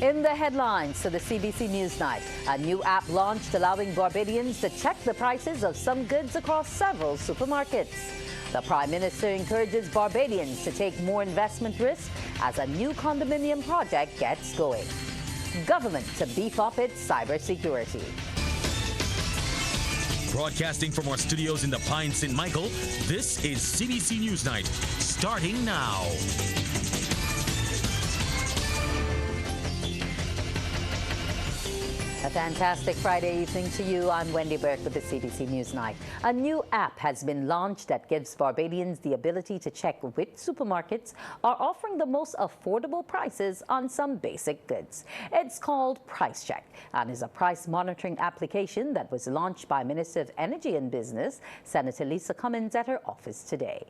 In the headlines to the CBC NewsNight, a new app launched allowing Barbadians to check the prices of some goods across several supermarkets. The Prime Minister encourages Barbadians to take more investment risk as a new condominium project gets going. Government to beef up its cybersecurity. Broadcasting from our studios in the Pine St. Michael, this is CBC NewsNight, starting now. A fantastic Friday evening to you. I'm Wendy Burke with the CBC NewsNight. A new app has been launched that gives Barbadians the ability to check which supermarkets are offering the most affordable prices on some basic goods. It's called Price Check and is a price monitoring application that was launched by Minister of Energy and Business, Senator Lisa Cummins, at her office today.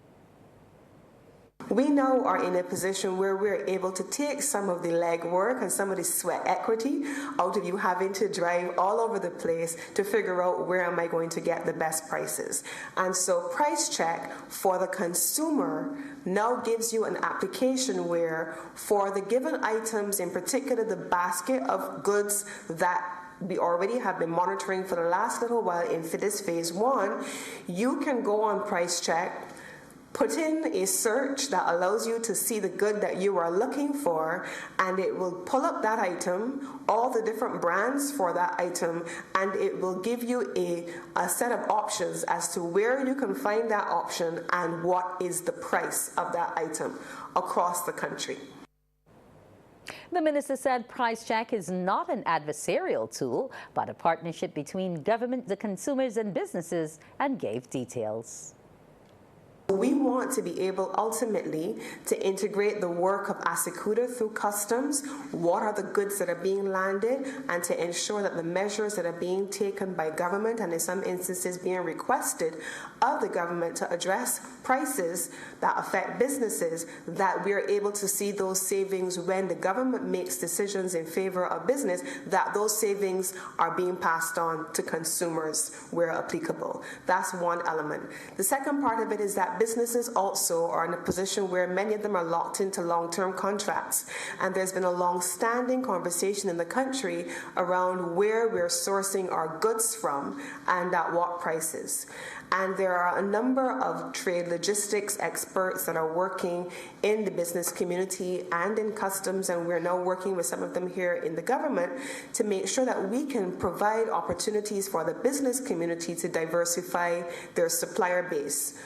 We now are in a position where we're able to take some of the legwork and some of the sweat equity out of you having to drive all over the place to figure out where am I going to get the best prices. And so Price Check for the consumer now gives you an application where for the given items, in particular the basket of goods that we already have been monitoring for the last little while in this phase one, you can go on Price Check, put in a search that allows you to see the good that you are looking for, and it will pull up that item, all the different brands for that item, and it will give you a set of options as to where you can find that option and what is the price of that item across the country. The minister said Price Check is not an adversarial tool, but a partnership between government, the consumers, and businesses, and gave details. We want to be able ultimately to integrate the work of ASECUDA through customs, what are the goods that are being landed, and to ensure that the measures that are being taken by government and in some instances being requested of the government to address prices that affect businesses, that we're able to see those savings when the government makes decisions in favor of business, that those savings are being passed on to consumers where applicable. That's one element. The second part of it is that businesses also are in a position where many of them are locked into long-term contracts. And there's been a long-standing conversation in the country around where we're sourcing our goods from and at what prices. And there are a number of trade logistics experts that are working in the business community and in customs, and we're now working with some of them here in the government to make sure that we can provide opportunities for the business community to diversify their supplier base.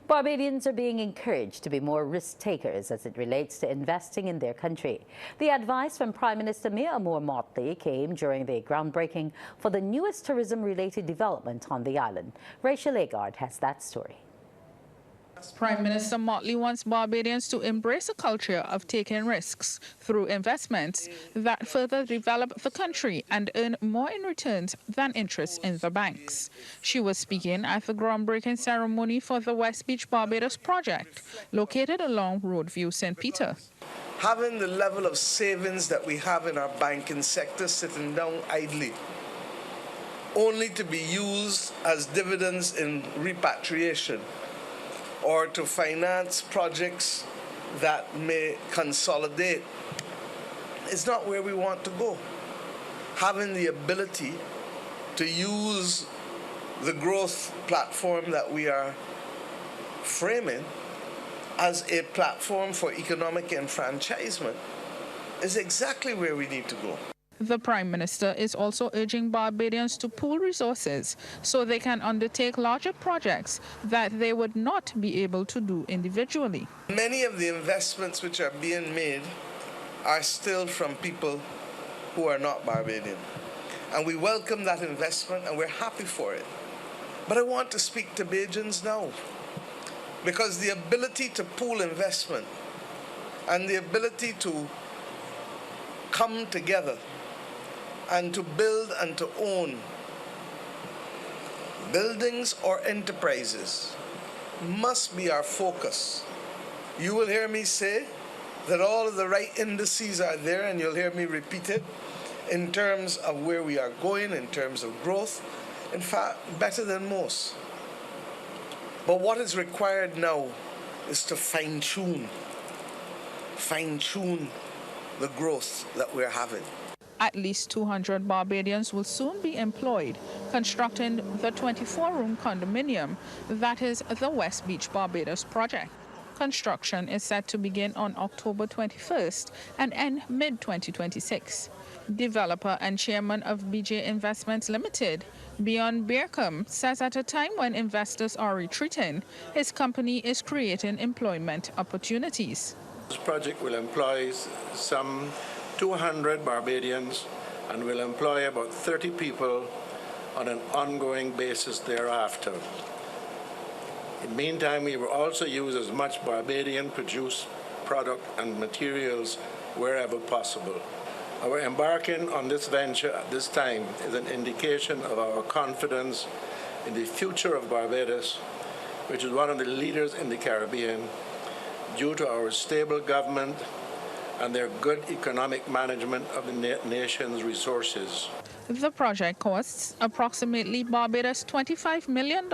Barbadians are being encouraged to be more risk takers as it relates to investing in their country. The advice from Prime Minister Mia Motley came during the groundbreaking for the newest tourism-related development on the island. Rachel Agard has that story. Prime Minister Motley wants Barbadians to embrace a culture of taking risks through investments that further develop the country and earn more in returns than interest in the banks. She was speaking at the groundbreaking ceremony for the West Beach Barbados project, located along Roadview St. Peter. Having the level of savings that we have in our banking sector sitting down idly, only to be used as dividends in repatriation, or to finance projects that may consolidate, is not where we want to go. Having the ability to use the growth platform that we are framing as a platform for economic enfranchisement is exactly where we need to go. The Prime Minister is also urging Barbadians to pool resources so they can undertake larger projects that they would not be able to do individually. Many of the investments which are being made are still from people who are not Barbadian. And we welcome that investment and we're happy for it. But I want to speak to Bajans now, because the ability to pool investment and the ability to come together and to build and to own buildings or enterprises must be our focus. You will hear me say that all of the right indices are there, and you'll hear me repeat it in terms of where we are going, in terms of growth. In fact, better than most. But what is required now is to fine-tune the growth that we're having. At least 200 Barbadians will soon be employed constructing the 24-room condominium that is the West Beach Barbados project. Construction is set to begin on October 21st and end mid-2026. Developer and chairman of BJ Investments Limited, Bjorn Bierkum, says at a time when investors are retreating, his company is creating employment opportunities. This project will employ some 200 Barbadians and will employ about 30 people on an ongoing basis thereafter. In the meantime, we will also use as much Barbadian-produced product and materials wherever possible. Our embarking on this venture at this time is an indication of our confidence in the future of Barbados, which is one of the leaders in the Caribbean, due to our stable government and their good economic management of the nation's resources. The project costs approximately Barbados $25 million,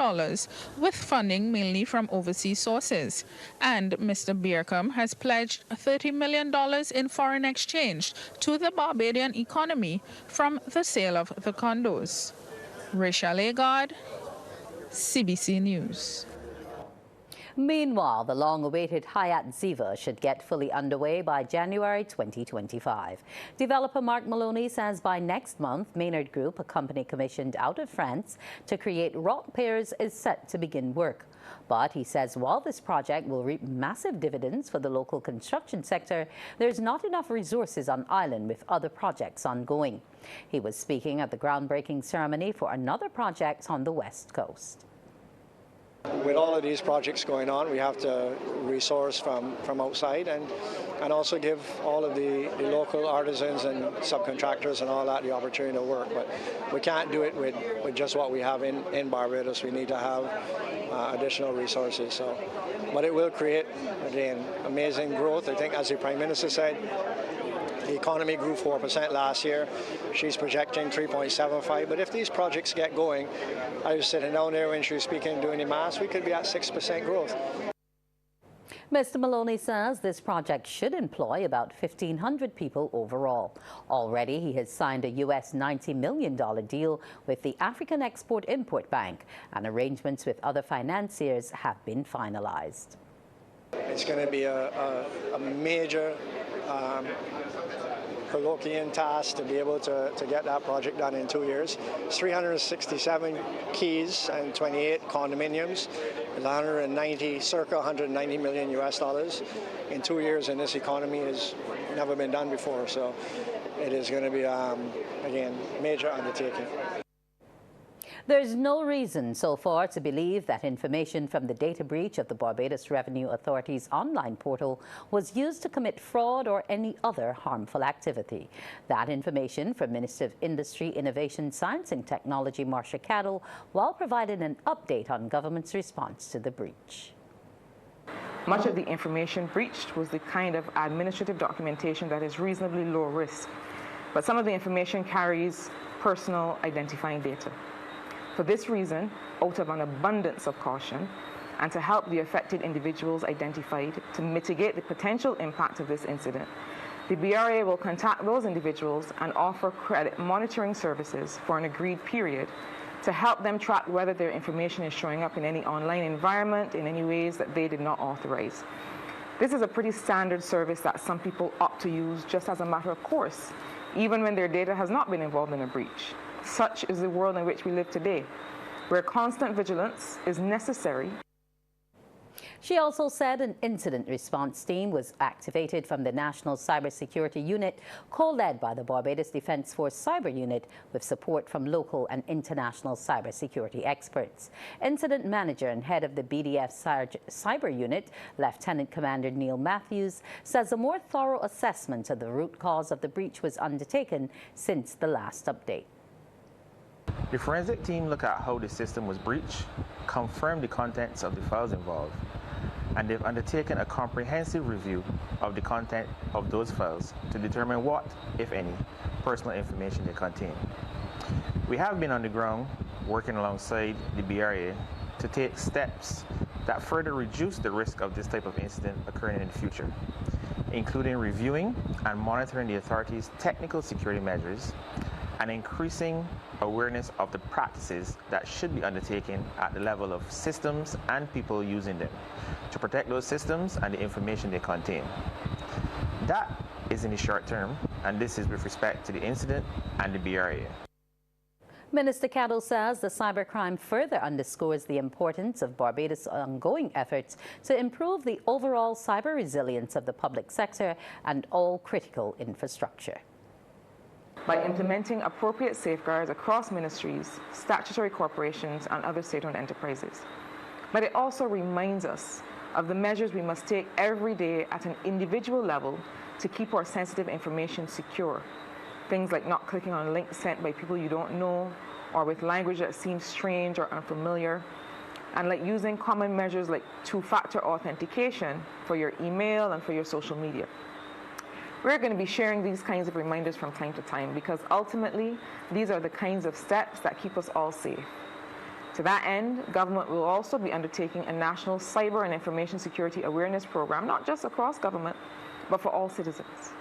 with funding mainly from overseas sources. And Mr. Bierkum has pledged $30 million in foreign exchange to the Barbadian economy from the sale of the condos. Rachel Agard, CBC News. Meanwhile, the long-awaited Hayat Ziva should get fully underway by January 2025. Developer Mark Maloney says by next month, Maynard Group, a company commissioned out of France to create rock piers, is set to begin work. But he says while this project will reap massive dividends for the local construction sector, there's not enough resources on island with other projects ongoing. He was speaking at the groundbreaking ceremony for another project on the West Coast. With all of these projects going on, we have to resource from outside and also give all of the local artisans and subcontractors and all that the opportunity to work. But we can't do it with just what we have in Barbados. We need to have additional resources. But it will create, again, amazing growth. I think, as the Prime Minister said, the economy grew 4% last year. She's projecting 3.75. But if these projects get going, I was sitting down there when she was speaking, doing the maths, we could be at 6% growth. Mr. Maloney says this project should employ about 1,500 people overall. Already, he has signed a US $90 million deal with the African Export-Import Bank, and arrangements with other financiers have been finalized. It's going to be a major Colloquian task to be able to get that project done in 2 years. It's 367 keys and 28 condominiums. It's circa 190 million US dollars in 2 years in this economy has never been done before. So it is going to be, again, major undertaking. There's no reason so far to believe that information from the data breach of the Barbados Revenue Authority's online portal was used to commit fraud or any other harmful activity. That information from Minister of Industry, Innovation, Science and Technology, Marcia Cadell, while providing an update on government's response to the breach. Much of the information breached was the kind of administrative documentation that is reasonably low risk, but some of the information carries personal identifying data. For this reason, out of an abundance of caution, and to help the affected individuals identified to mitigate the potential impact of this incident, the BRA will contact those individuals and offer credit monitoring services for an agreed period to help them track whether their information is showing up in any online environment in any ways that they did not authorize. This is a pretty standard service that some people opt to use just as a matter of course, even when their data has not been involved in a breach. Such is the world in which we live today, where constant vigilance is necessary. She also said an incident response team was activated from the National Cybersecurity Unit, co-led by the Barbados Defence Force Cyber Unit, with support from local and international cybersecurity experts. Incident Manager and head of the BDF Cyber Unit, Lieutenant Commander Neil Matthews, says a more thorough assessment of the root cause of the breach was undertaken since the last update. The forensic team looked at how the system was breached, confirmed the contents of the files involved, and they've undertaken a comprehensive review of the content of those files to determine what, if any, personal information they contain. We have been on the ground working alongside the BRA to take steps that further reduce the risk of this type of incident occurring in the future. including reviewing and monitoring the authorities' technical security measures and increasing awareness of the practices that should be undertaken at the level of systems and people using them to protect those systems and the information they contain. That is in the short term, and this is with respect to the incident and the BRA. Minister Cadell says the cybercrime further underscores the importance of Barbados' ongoing efforts to improve the overall cyber resilience of the public sector and all critical infrastructure. By implementing appropriate safeguards across ministries, statutory corporations, and other state-owned enterprises. But it also reminds us of the measures we must take every day at an individual level to keep our sensitive information secure. Things like not clicking on links sent by people you don't know, or with language that seems strange or unfamiliar, and like using common measures like two-factor authentication for your email and for your social media. We're going to be sharing these kinds of reminders from time to time because ultimately, these are the kinds of steps that keep us all safe. To that end, government will also be undertaking a national cyber and information security awareness program, not just across government, but for all citizens.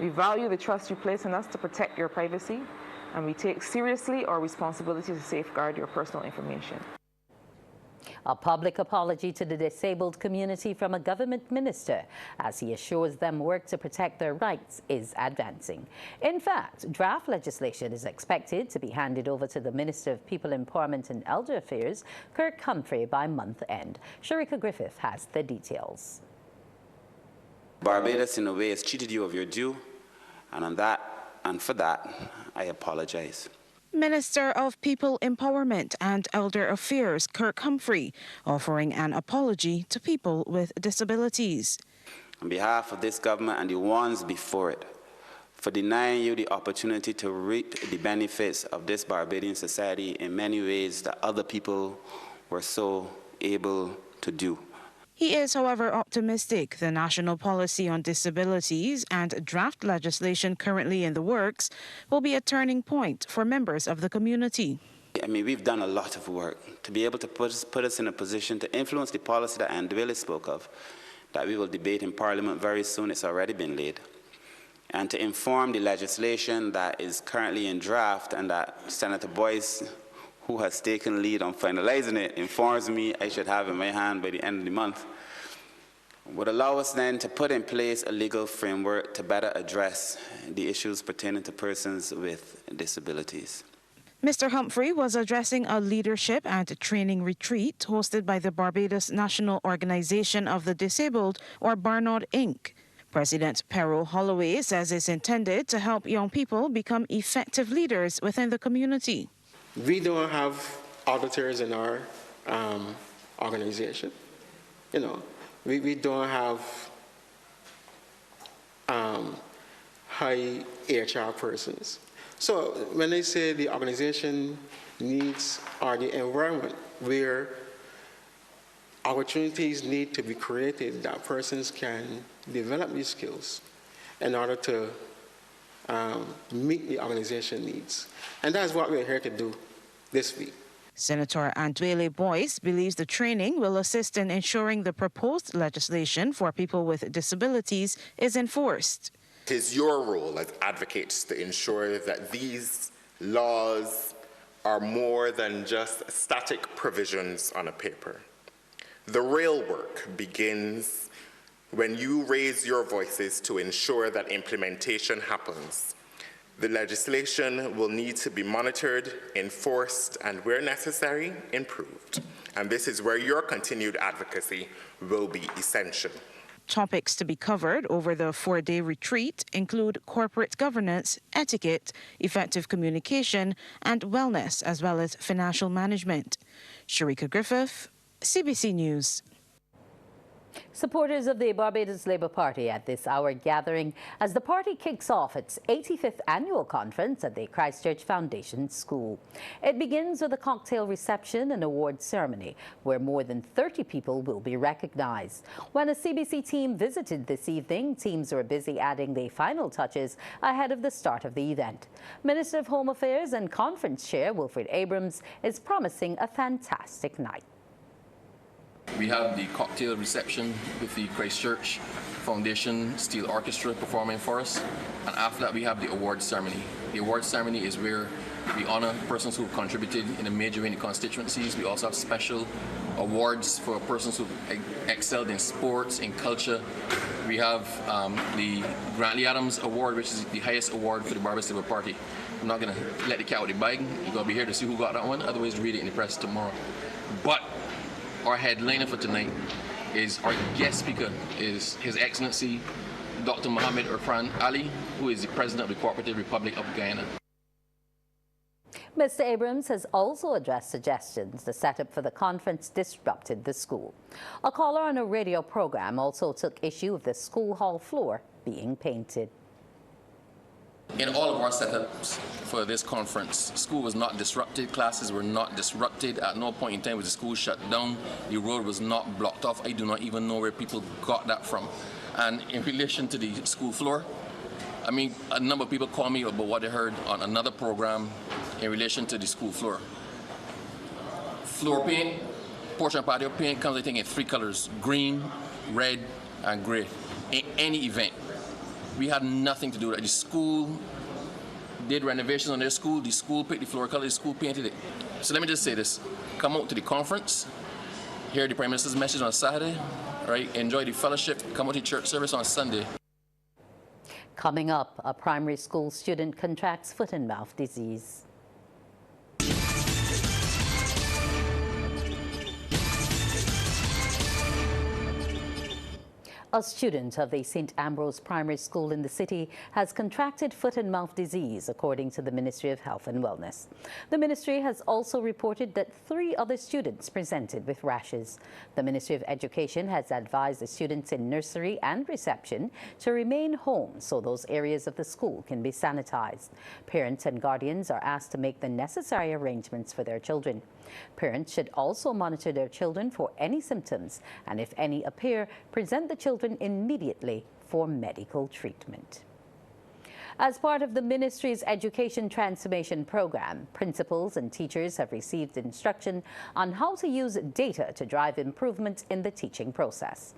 We value the trust you place in us to protect your privacy, and we take seriously our responsibility to safeguard your personal information. A public apology to the disabled community from a government minister as he assures them work to protect their rights is advancing. In fact, draft legislation is expected to be handed over to the Minister of People Empowerment and Elder Affairs, Kirk Humphrey, by month end. Sharika Griffith has the details. Barbados, in a way, has cheated you of your due, and for that, I apologize. Minister of People Empowerment and Elder Affairs, Kirk Humphrey, offering an apology to people with disabilities. On behalf of this government and the ones before it, for denying you the opportunity to reap the benefits of this Barbadian society in many ways that other people were so able to do. He is, however, optimistic the national policy on disabilities and draft legislation currently in the works will be a turning point for members of the community. I mean, we've done a lot of work to be able to put us in a position to influence the policy that Andwele spoke of, that we will debate in Parliament very soon. It's already been laid. And to inform the legislation that is currently in draft and that Senator Boyce, who has taken lead on finalizing it, informs me I should have in my hand by the end of the month, would allow us then to put in place a legal framework to better address the issues pertaining to persons with disabilities. Mr. Humphrey was addressing a leadership and training retreat hosted by the Barbados National Organization of the Disabled, or Barnard, Inc. President Pero Holloway says it's intended to help young people become effective leaders within the community. We don't have auditors in our organization. You know, we don't have high HR persons. So when they say the organization needs or the environment where opportunities need to be created that persons can develop these skills in order to meet the organization needs. And that's what we're here to do this week. Senator Andwele Boyce believes the training will assist in ensuring the proposed legislation for people with disabilities is enforced. It is your role as advocates to ensure that these laws are more than just static provisions on a paper. The real work begins when you raise your voices to ensure that implementation happens. The legislation will need to be monitored, enforced, and where necessary, improved. And this is where your continued advocacy will be essential. Topics to be covered over the 4-day retreat include corporate governance, etiquette, effective communication, and wellness, as well as financial management. Sharika Griffith, CBC News. Supporters of the Barbados Labour Party at this hour gathering as the party kicks off its 85th annual conference at the Christchurch Foundation School. It begins with a cocktail reception and awards ceremony where more than 30 people will be recognized. When a CBC team visited this evening, teams were busy adding the final touches ahead of the start of the event. Minister of Home Affairs and Conference Chair Wilfred Abrams is promising a fantastic night. We have the cocktail reception with the Christchurch Foundation Steel Orchestra performing for us. And after that, we have the awards ceremony. The awards ceremony is where we honor persons who contributed in a major way in the constituencies. We also have special awards for persons who excelled in sports, in culture. We have the Grantley Adams Award, which is the highest award for the Barbados Labour Party. I'm not going to let the cat out of the bag. You're going to be here to see who got that one. Otherwise, read it in the press tomorrow. But our headliner for tonight is our guest speaker, is His Excellency Dr. Mohammed Irfan Ali, who is the President of the Cooperative Republic of Guyana. Mr. Abrams has also addressed suggestions the setup for the conference disrupted the school. A caller on a radio program also took issue with the school hall floor being painted. In all of our setups for this conference, school was not disrupted, classes were not disrupted. At no point in time was the school shut down. The road was not blocked off. I do not even know where people got that from. And in relation to the school floor, I mean, a number of people call me about what they heard on another program in relation to the school floor. Floor paint, porch and patio paint comes, I think, in 3 colors: green, red, and gray. In any event, we had nothing to do with it. The school did renovations on their school. The school picked the floor color. The school painted it. So let me just say this. Come out to the conference, hear the Prime Minister's message on Saturday, right? Enjoy the fellowship. Come out to church service on Sunday. Coming up, a primary school student contracts foot and mouth disease. A student of the St. Ambrose Primary School in the city has contracted foot and mouth disease, according to the Ministry of Health and Wellness. The ministry has also reported that 3 other students presented with rashes. The Ministry of Education has advised the students in nursery and reception to remain home so those areas of the school can be sanitized. Parents and guardians are asked to make the necessary arrangements for their children. Parents should also monitor their children for any symptoms, and if any appear, present the children immediately for medical treatment. As part of the ministry's Education Transformation Program, principals and teachers have received instruction on how to use data to drive improvement in the teaching process.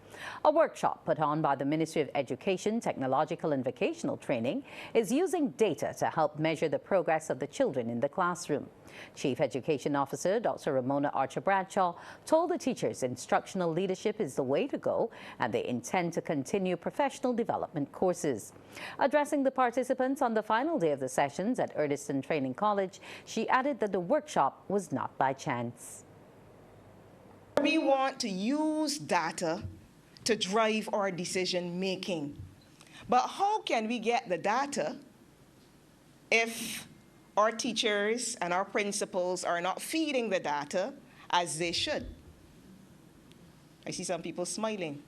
A workshop put on by the Ministry of Education, Technological and Vocational Training is using data to help measure the progress of the children in the classroom. Chief Education Officer Dr. Ramona Archer-Bradshaw told the teachers instructional leadership is the way to go, and they intend to continue professional development courses. Addressing the participants on the final day of the sessions at Erdiston Training College, she added that the workshop was not by chance. We want to use data to drive our decision making. But how can we get the data if our teachers and our principals are not feeding the data as they should? I see some people smiling,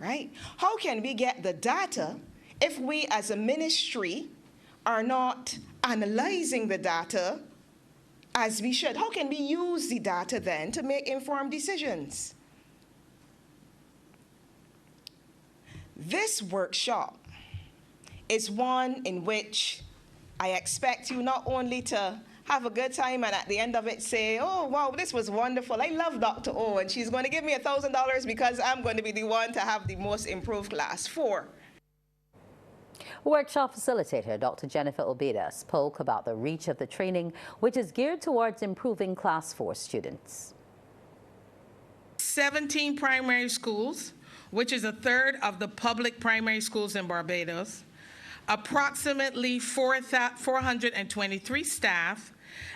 right? How can we get the data if we as a ministry are not analyzing the data as we should? How can we use the data then to make informed decisions? This workshop is one in which I expect you not only to have a good time and at the end of it say, oh, wow, this was wonderful. I love Dr. O, and she's going to give me $1,000 because I'm going to be the one to have the most improved class 4. Workshop facilitator Dr. Jennifer Obeda spoke about the reach of the training, which is geared towards improving Class 4 students. 17 primary schools, which is 1/3 of the public primary schools in Barbados, approximately 423 staff,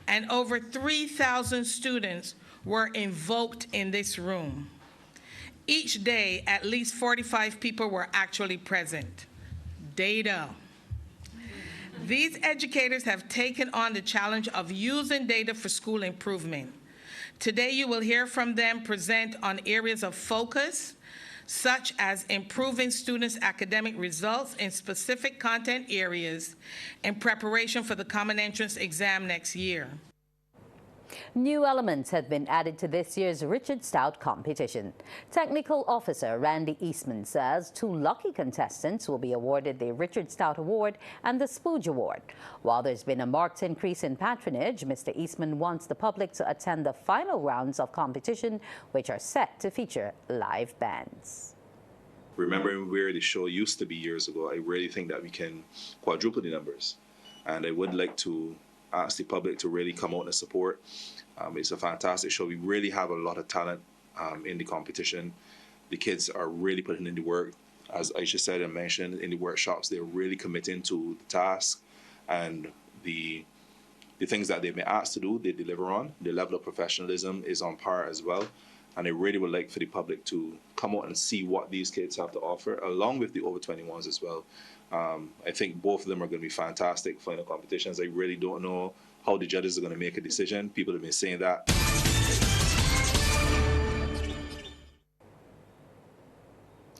and over 3,000 students were invoked in this room. Each day, at least 45 people were actually present. Data. These educators have taken on the challenge of using data for school improvement. Today, you will hear from them present on areas of focus, such as improving students' academic results in specific content areas in preparation for the Common Entrance exam next year. New elements have been added to this year's Richard Stout competition. Technical Officer Randy Eastman says 2 lucky contestants will be awarded the Richard Stout Award and the Spooge Award. While there's been a marked increase in patronage, Mr. Eastman wants the public to attend the final rounds of competition, which are set to feature live bands. Remembering where the show used to be years ago, I really think that we can quadruple the numbers. And I would like to ask the public to really come out and support. It's a fantastic show. We really have a lot of talent in the competition. The kids are really putting in the work. As Aisha said and mentioned, in the workshops, they're really committing to the task, and the things that they've been asked to do, they deliver on. The level of professionalism is on par as well. And I really would like for the public to come out and see what these kids have to offer, along with the over 21s as well. I think both of them are going to be fantastic final competitions. I really don't know how the judges are going to make a decision. People have been saying that.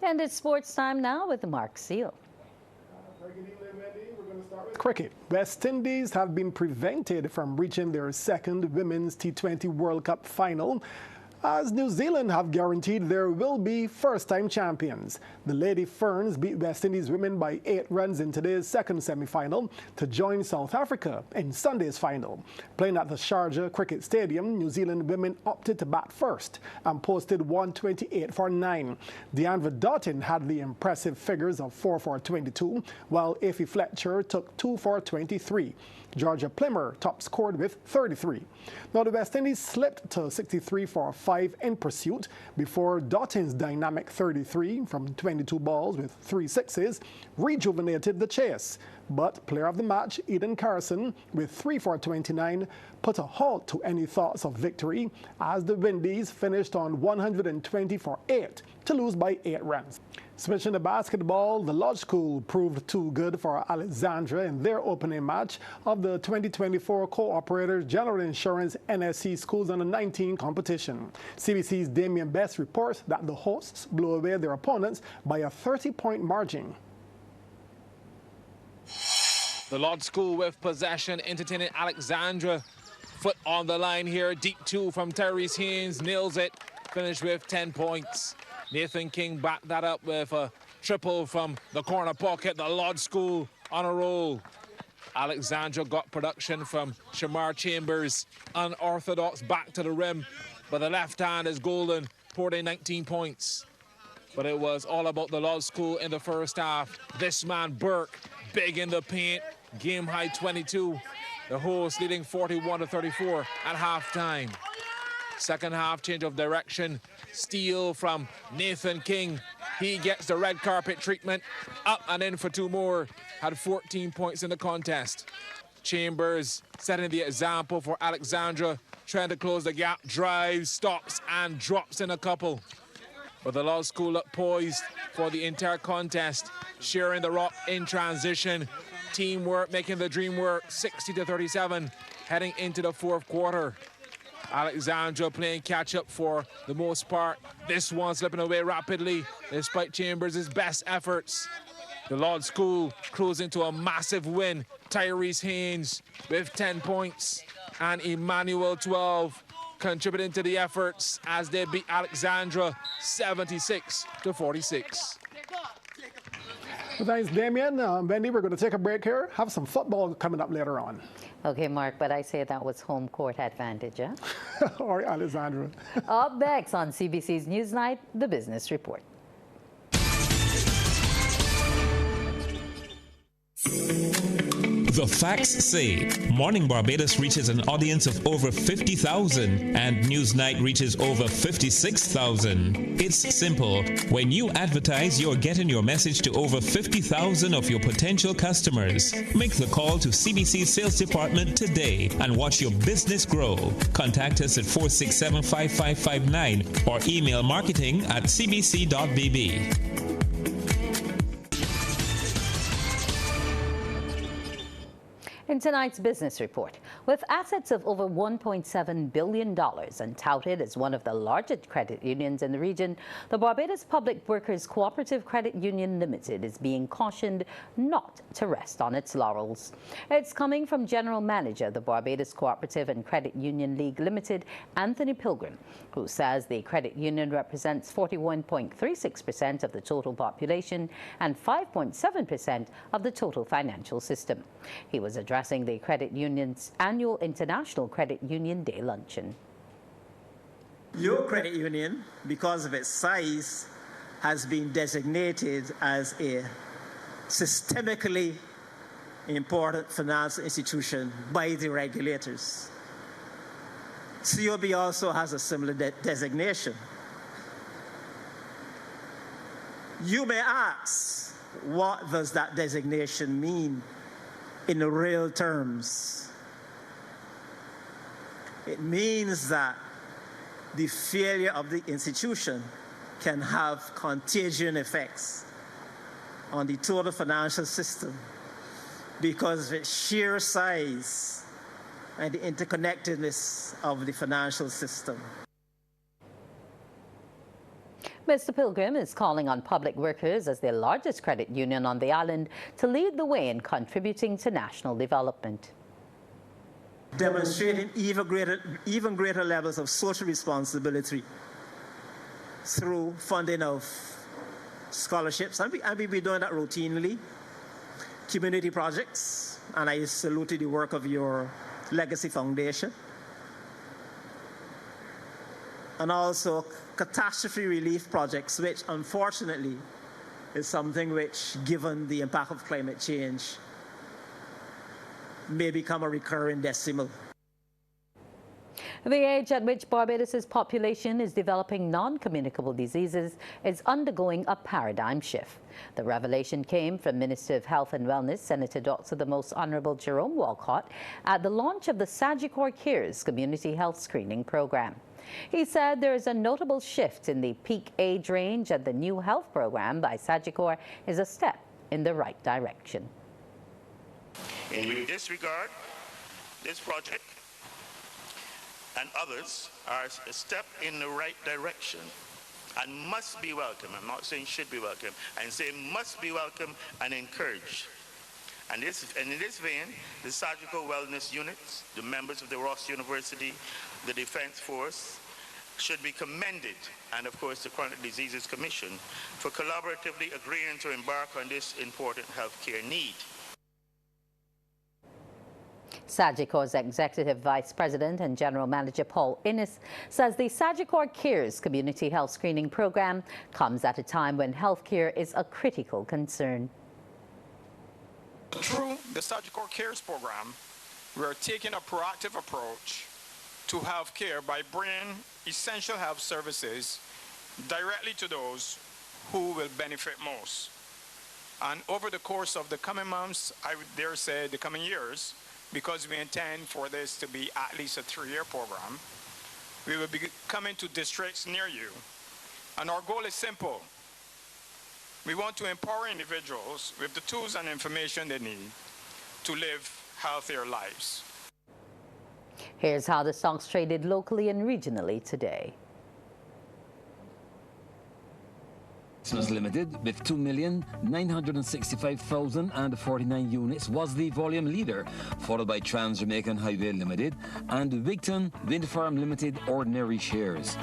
And it's sports time now with Mark Seal. Cricket. West Indies have been prevented from reaching their second Women's T20 World Cup final, as New Zealand have guaranteed there will be first-time champions. The Lady Ferns beat West Indies women by 8 runs in today's second semi-final to join South Africa in Sunday's final. Playing at the Sharjah Cricket Stadium, New Zealand women opted to bat first and posted 128 for 9. Deandra Doughton had the impressive figures of 4 for 22, while Effie Fletcher took 2 for 23. Georgia Plimmer top scored with 33. Now the West Indies slipped to 63 for 5 in pursuit before Doughton's dynamic 33 from 22 balls with 3 sixes rejuvenated the chase. But player of the match, Eden Carson, with 3 for 29, put a halt to any thoughts of victory as the Windies finished on 120 for 8 to lose by 8 runs. Switching to basketball, the Lodge School proved too good for Alexandra in their opening match of the 2024 Co-Operator General Insurance NSC Schools Under 19 competition. CBC's Damian Best reports that the hosts blew away their opponents by a 30-point margin. The Lodge School with possession, entertaining Alexandra. Foot on the line here, deep 2 from Tyrese Haynes, nails it, finished with 10 points. Nathan King backed that up with a triple from the corner pocket. The Lodge School on a roll. Alexandra got production from Shamar Chambers, unorthodox back to the rim, but the left hand is golden, poured in 19 points. But it was all about the Lodge School in the first half. This man, Burke, big in the paint, game high 22. The hosts leading 41-34 at halftime. Second half, change of direction. Steal from Nathan King. He gets the red carpet treatment. Up and in for 2 more. Had 14 points in the contest. Chambers setting the example for Alexandra. Trying to close the gap. Drives, stops, and drops in a couple. But the Lodge School up poised for the entire contest. Sharing the rock in transition. Teamwork making the dream work. 60-37 heading into the fourth quarter. Alexandra playing catch-up for the most part. This one slipping away rapidly despite Chambers' best efforts. The Lodge School cruising to a massive win. Tyrese Haynes with 10 points and Emmanuel 12 contributing to the efforts as they beat Alexandra 76-46. Well, thanks, Damien. Wendy, we're going to take a break here. Have some football coming up later on. Okay, Mark, but I say that was home court advantage, huh? All right, Alexandra. Up next on CBC's Newsnight, the Business Report. The facts say Morning Barbados reaches an audience of over 50,000 and Newsnight reaches over 56,000. It's simple. When you advertise, you're getting your message to over 50,000 of your potential customers. Make the call to CBC Sales Department today and watch your business grow. Contact us at 467-5559 or email marketing@cbc.bb. In tonight's business report, with assets of over $1.7 billion and touted as one of the largest credit unions in the region, the Barbados Public Workers Cooperative Credit Union Limited is being cautioned not to rest on its laurels. It's coming from General Manager of the Barbados Cooperative and Credit Union League Limited, Anthony Pilgrim, who says the credit union represents 41.36% of the total population and 5.7% of the total financial system. He was addressing the credit union's annual International Credit Union Day luncheon. Your credit union, because of its size, has been designated as a systemically important financial institution by the regulators. COB also has a similar designation. You may ask, what does that designation mean in real terms? It means that the failure of the institution can have contagion effects on the total financial system because of its sheer size and the interconnectedness of the financial system. Mr. Pilgrim is calling on public workers, as the largest credit union on the island, to lead the way in contributing to national development. Demonstrating even greater levels of social responsibility through funding of scholarships, and we've been doing that routinely, community projects, and I salute the work of your Legacy Foundation, and also catastrophe relief projects, which unfortunately is something which, given the impact of climate change, may become a recurring decimal. The age at which Barbados's population is developing non-communicable diseases is undergoing a paradigm shift. The revelation came from Minister of Health and Wellness, Senator Dr. the Most Honorable Jerome Walcott, at the launch of the Sagicor Cares Community Health Screening Program. He said there is a notable shift in the peak age range, and the new health program by Sagicor is a step in the right direction. In this regard, this project and others are a step in the right direction and must be welcome. I'm not saying should be welcome. I'm saying must be welcome and encouraged. And in this vein, the surgical wellness units, the members of the Ross University, the Defense Force, should be commended, and of course the Chronic Diseases Commission, for collaboratively agreeing to embark on this important healthcare need. Sagicor's Executive Vice President and General Manager Paul Innes says the Sagicor Cares Community Health Screening Program comes at a time when healthcare is a critical concern. Through the Sagicor Cares program, we are taking a proactive approach to health care by bringing essential health services directly to those who will benefit most. And over the course of the coming months, I would dare say the coming years, because we intend for this to be at least a 3-year program, we will be coming to districts near you. And our goal is simple. We want to empower individuals with the tools and information they need to live healthier lives. Here's how the stocks traded locally and regionally today. Business Limited, with 2,965,049 units, was the volume leader, followed by Trans-Jamaican Highway Limited and Wigton Wind Farm Limited ordinary shares.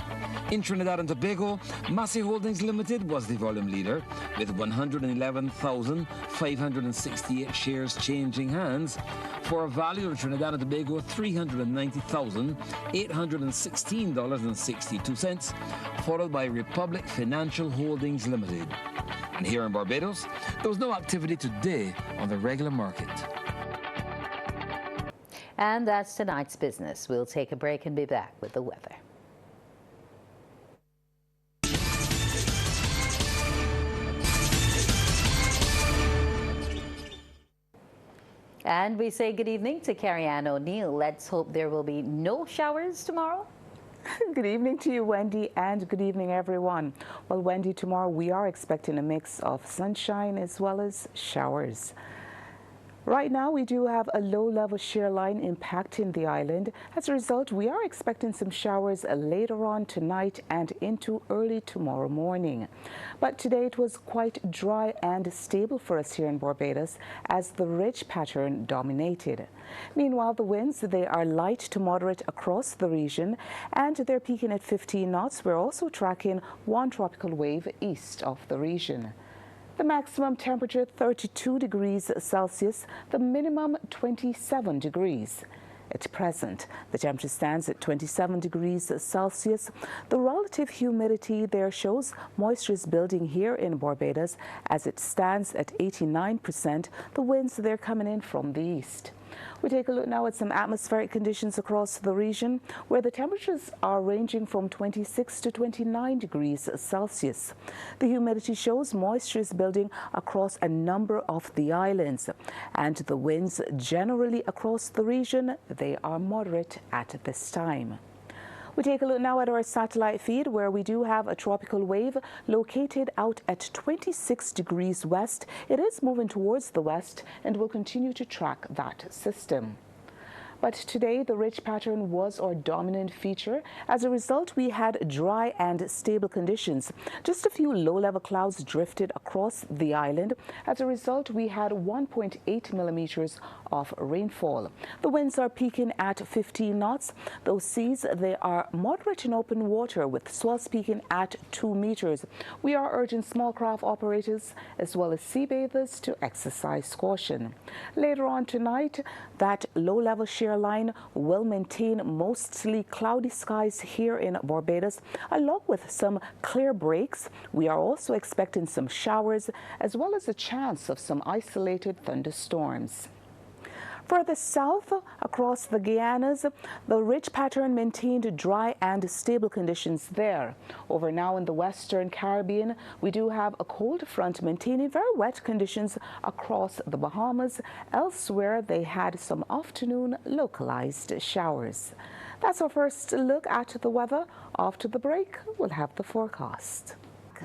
In Trinidad and Tobago, Massey Holdings Limited was the volume leader, with 111,568 shares changing hands, for a value of Trinidad and Tobago $390,816.62, followed by Republic Financial Holdings Limited. And here in Barbados, there was no activity today on the regular market. And that's tonight's business. We'll take a break and be back with the weather. And we say good evening to Carrie-Ann O'Neill. Let's hope there will be no showers tomorrow. Good evening to you, Wendy, and good evening, everyone. Well, Wendy, tomorrow we are expecting a mix of sunshine as well as showers. Right now, we do have a low-level shear line impacting the island. As a result, we are expecting some showers later on tonight and into early tomorrow morning. But today it was quite dry and stable for us here in Barbados as the ridge pattern dominated. Meanwhile, the winds, they are light to moderate across the region and they're peaking at 15 knots. We're also tracking one tropical wave east of the region. The maximum temperature 32 degrees Celsius, the minimum 27 degrees. At present, the temperature stands at 27 degrees Celsius. The relative humidity there shows moisture is building here in Barbados as it stands at 89%. The winds, they're coming in from the east. We take a look now at some atmospheric conditions across the region where the temperatures are ranging from 26 to 29 degrees Celsius. The humidity shows moisture is building across a number of the islands, and the winds generally across the region, they are moderate at this time. We take a look now at our satellite feed where we do have a tropical wave located out at 26 degrees west. It is moving towards the west and will continue to track that system. But today, the ridge pattern was our dominant feature. As a result, we had dry and stable conditions. Just a few low-level clouds drifted across the island. As a result, we had 1.8 millimeters of rainfall. The winds are peaking at 15 knots. Those seas, they are moderate in open water with swells peaking at 2 meters. We are urging small craft operators as well as sea bathers to exercise caution. Later on tonight, that low-level shear line will maintain mostly cloudy skies here in Barbados, along with some clear breaks. We are also expecting some showers as well as a chance of some isolated thunderstorms. Further south, across the Guianas, the ridge pattern maintained dry and stable conditions there. Over now in the Western Caribbean, we do have a cold front maintaining very wet conditions across the Bahamas. Elsewhere, they had some afternoon localized showers. That's our first look at the weather. After the break, we'll have the forecast.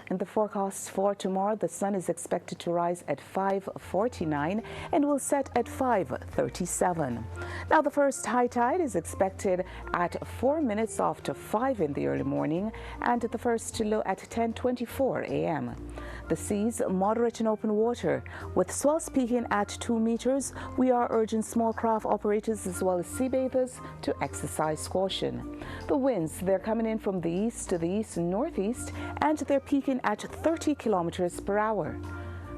In the forecast for tomorrow, the sun is expected to rise at 5:49 and will set at 5:37. Now, the first high tide is expected at 4 minutes after 5 in the early morning and the first low at 10:24 a.m. The seas moderate in open water with swells peaking at 2 meters. We are urging small craft operators as well as sea bathers to exercise caution. The winds, they're coming in from the east to the east and northeast and they're peaking at 30 kilometers per hour.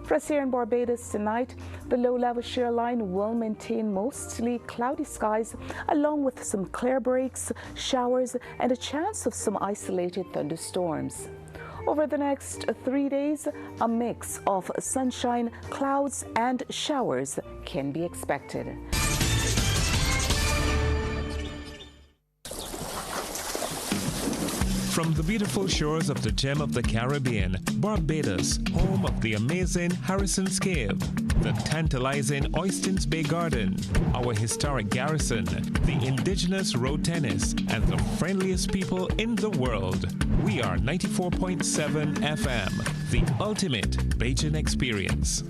For us here in Barbados tonight, the low-level shear line will maintain mostly cloudy skies along with some clear breaks, showers and a chance of some isolated thunderstorms. Over the next 3 days, a mix of sunshine, clouds and showers can be expected. From the beautiful shores of the gem of the Caribbean, Barbados, home of the amazing Harrison's Cave, the tantalizing Oystins Bay Garden, our historic garrison, the indigenous road tennis, and the friendliest people in the world. We are 94.7 FM, the ultimate Bajan experience.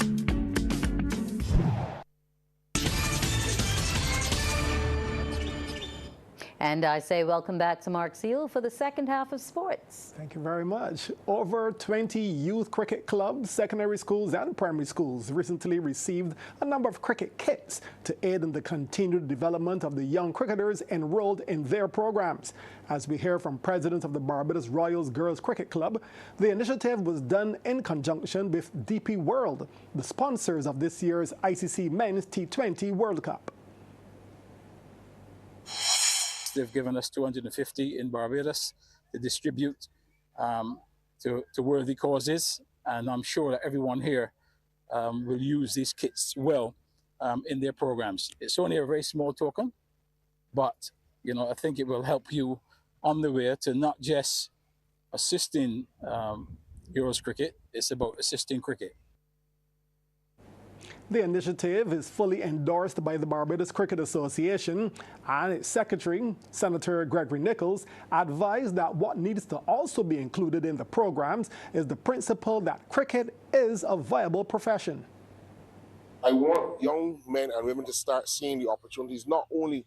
And I say welcome back to Mark Seal for the second half of sports. Thank you very much. Over 20 youth cricket clubs, secondary schools and primary schools recently received a number of cricket kits to aid in the continued development of the young cricketers enrolled in their programs. As we hear from President of the Barbados Royals Girls Cricket Club, the initiative was done in conjunction with DP World, the sponsors of this year's ICC Men's T20 World Cup. They've given us 250 in Barbados to distribute to worthy causes, and I'm sure that everyone here will use these kits well in their programs. It's only a very small token, but I think it will help you on the way to not just assisting girls cricket, it's about assisting cricket. The initiative is fully endorsed by the Barbados Cricket Association, and its secretary, Senator Gregory Nichols, advised that what needs to also be included in the programs is the principle that cricket is a viable profession. I want young men and women to start seeing the opportunities, not only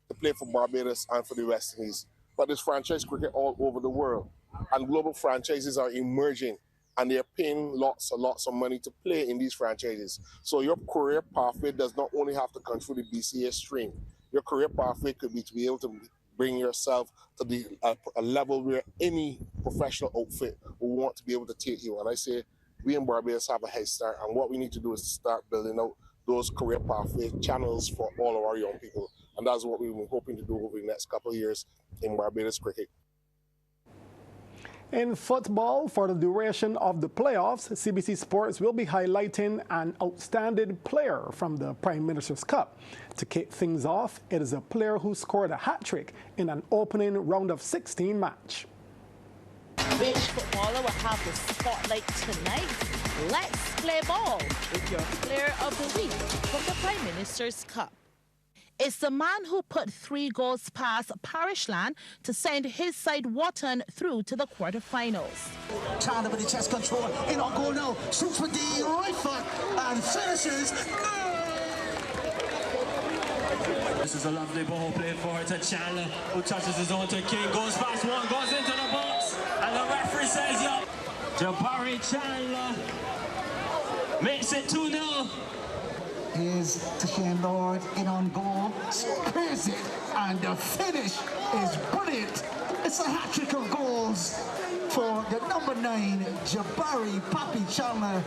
to play for Barbados and for the West Indies, but there's franchise cricket all over the world. And global franchises are emerging, and they're paying lots and lots of money to play in these franchises. So your career pathway does not only have to come through the BCA stream. Your career pathway could be to be able to bring yourself to a level where any professional outfit will want to be able to take you. And I say, we in Barbados have a head start, and what we need to do is start building out those career pathway channels for all of our young people. And that's what we've been hoping to do over the next couple of years in Barbados cricket. In football, for the duration of the playoffs, CBC Sports will be highlighting an outstanding player from the Prime Minister's Cup. To kick things off, it is a player who scored a hat-trick in an opening round of 16 match. Which footballer will have the spotlight tonight? Let's play ball with your player of the week from the Prime Minister's Cup. It's the man who put 3 goals past Parishland to send his side Wharton through to the quarterfinals. Chandler with the chest control, in on goal now, shoots with the right foot and finishes. This is a lovely ball played forward to Chandler, who touches his own to King, goes past one, goes into the box, and the referee says, yup, Jabari Chandler makes it 2-0. Here's to Shane Lord, in on goal, spears it, and the finish is brilliant. It's a hat-trick of goals for the number 9, Jabari Papi Chandler.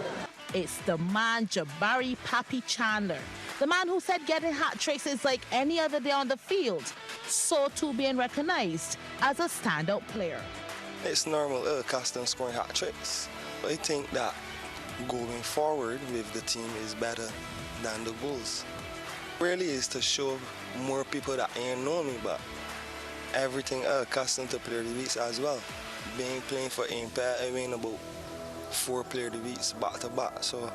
It's the man Jabari Papi Chandler, the man who said getting hat tricks is like any other day on the field, so too being recognized as a standout player. It's normal custom scoring hat tricks. I think that going forward with the team is better than the Bulls. Really is to show more people that ain't know me, but everything accustomed to player of the weeks as well. Playing for Impact, I win about 4 player of the weeks back to back. So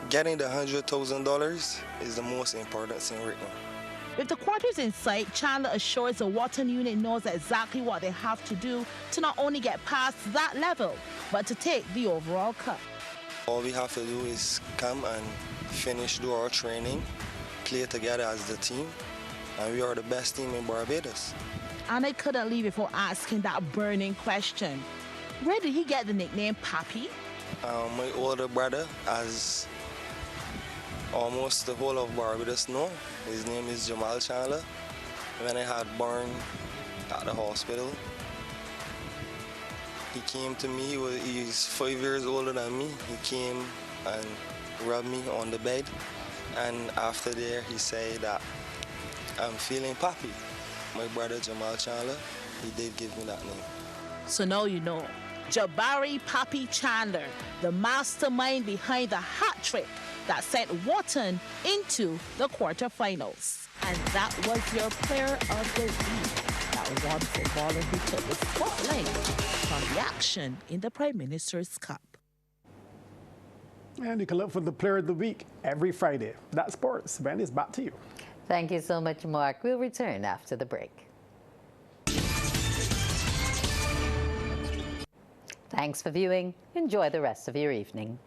getting the $100,000 is the most important thing right now. With the quarters in sight, Chandler assures the Wharton unit knows exactly what they have to do to not only get past that level, but to take the overall cup. All we have to do is come and do our training, play together as the team, and we are the best team in Barbados. And I couldn't leave before asking that burning question. Where did he get the nickname Papi? My older brother, as almost the whole of Barbados know, his name is Jamal Chandler. When I had born at the hospital, he came to me, he's 5 years older than me. He came and rubbed me on the bed, and after there he said that I'm feeling Papi. My brother Jamal Chandler, he did give me that name. So now you know. Jabari Papi Chandler, the mastermind behind the hat trick that sent Wharton into the quarterfinals. And that was your player of the week. That one footballer who took the spotlight from the action in the Prime Minister's Cup. And you can look for the player of the week every Friday. That's sports. Wendy's back to you. Thank you so much, Mark. We'll return after the break. Thanks for viewing. Enjoy the rest of your evening.